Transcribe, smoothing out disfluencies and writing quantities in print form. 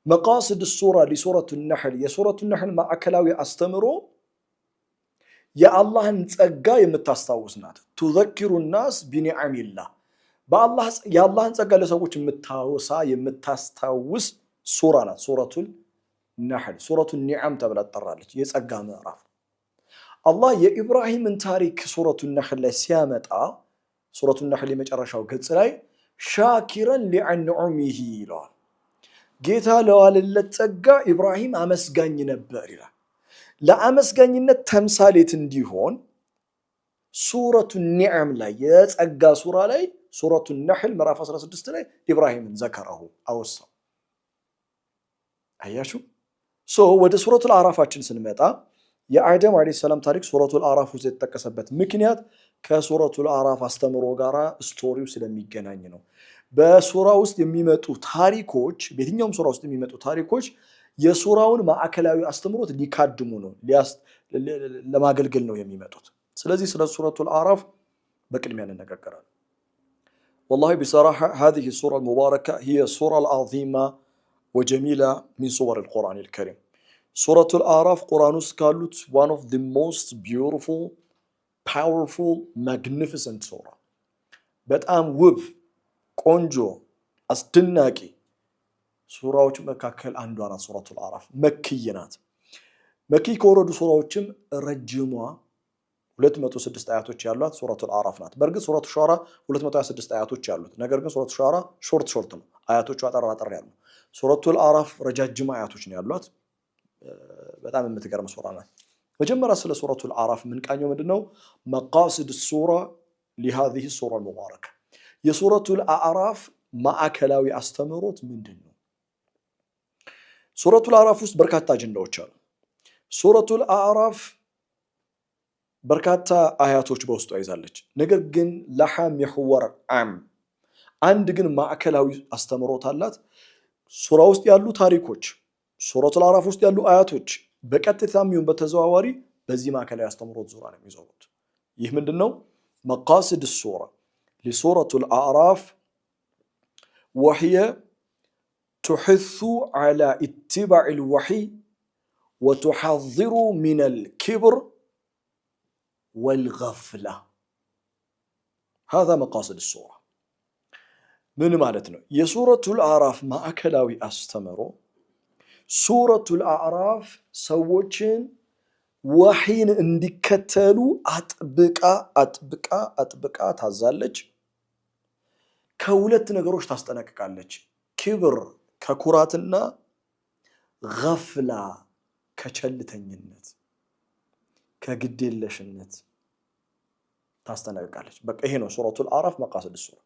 مقاصد السورة لسورة النحل የሱረቱ النحل ማዕከላዊ አስተምሮ የአላህን ጸጋ የምታስታውስ ናት تذكر الناس بنعم الله በአላህ የአላህን ጸጋ ለሰዎች የምታስታውስ ሱራ ናት ሱረቱል ነህል ሱረቱን ኒዓም ተብላ ትጠራለች የጸጋ ምዕራፍ አላህ የኢብራሂምን ታሪክ ሱረቱን ነህል ላይ ሲያመጣ ሱረቱን ነህል የመጨረሻው ገጽ ላይ ሻኪረን ሊዐንዑሚሂ ይላል ጌታ ለዋለለት ጸጋ ኢብራሂም አመስጋኝ ነበር ይላል ለአመስጋኝነት ተምሳሌት እንዲሆን ሱረቱን ኒዓም ላይ የጸጋ ሱራ ላይ ሱረቱን ነህል ምዕራፍ 16 ላይ ኢብራሂምን ዘከረሁ አወሳው አያችሁ ወደ ሱረቱል አዕራፋችን ስንመጣ የአደም አለይሂ ሰላም ታሪክ ሱረቱል አዕራፍ ውስጥ የተጠቀሰበት ምክንያት ከሱረቱል አዕራፍ አስተምሮ ጋራ ስቶሪው ስለሚገናኝ ነው በሱራ ውስጥ የሚመጡ ታሪኮች በየትኛውም ሱራ ውስጥ የሚመጡ ታሪኮች የሱራውን ማዕከላዊ አስተምሮት ሊካድሙ ነው ለማገልገል ነው የሚመጡት ስለዚህ ስለ ሱረቱል አዕራፍ በቅድሚያ እንነጋገራለን والله بصراحة هذه السورة المباركة هي السورة العظيمة وجميلة من سور القرآن الكريم سورة الأعراف قرآن سكالوت one of the most beautiful powerful magnificent surah በጣም ውብ ቆንጆ አስደናቂ ሱራዎች መካከል አንዷ ናት ሱረቱል አዕራፍ መክይ ናት መክይ ከወረዱ ሱራዎችም ረጅሟ 206 አያቶች ያሏት ሱረቱል አዕራፍ ናት በርግጥ ሱረቱ ሹዓራ 226 አያቶች ያሉት ነገር ግን ሱረቱ ሹዓራ ሾርት ነው አያቶቹ አጠር ያሉ ሱረቱል አዕራፍ ረጃጅም አያቶች ነው ያሏት በጣም የምትገርም ሱራ ናት መጀመሪያ ስለ ሱረቱል አዕራፍ ምን ቃኘው ምንድነው መቃሲድ ሱራ لهذه السورة المباركة የሱረቱል አዕራፍ ማዕከላዊ አስተምሮት ምንድነው ሱረቱል አዕራፍ ውስጥ በርካታ አጀንዳዎች አሉ ሱረቱል አዕራፍ በርካታ አያቶች በውስጡ ይዛለች ነገር ግን ለሃ ሚህወር አም አንድ ግን ማዕከላዊ አስተምሮት አላት ሱራ ውስጥ ያሉ ታሪኮች ሱረቱል አዕራፍ ውስጥ ያሉ አያቶች በቀጥታም ይሁን በተዘዋዋሪ በዚህ ማዕከላዊ አስተምሮት ዙሪያ ነው የሚዞሩት ይህ ምንድነው መቃሲድ ሱራ لسورة الأعراف وهي تحث على اتباع الوحي وتحذر من الكبر والغفلة هذا مقاصد السورة من معناتنا يا سورة الأعراف ما أكلاوي أستمروا سورة الأعراف سوتشن وحين እንዲከተሉ አጥብቃ ታዛለች ከሁለት ነገሮች ታስጠነቅቃለች ክብር ከኩራትና غفላ ከቸልተኝነት ከግዴለሽነት ታስጠነቅቃለች በቃ ይሄ ነው ሱረቱል አዕራፍ መቃሲድ ሱራ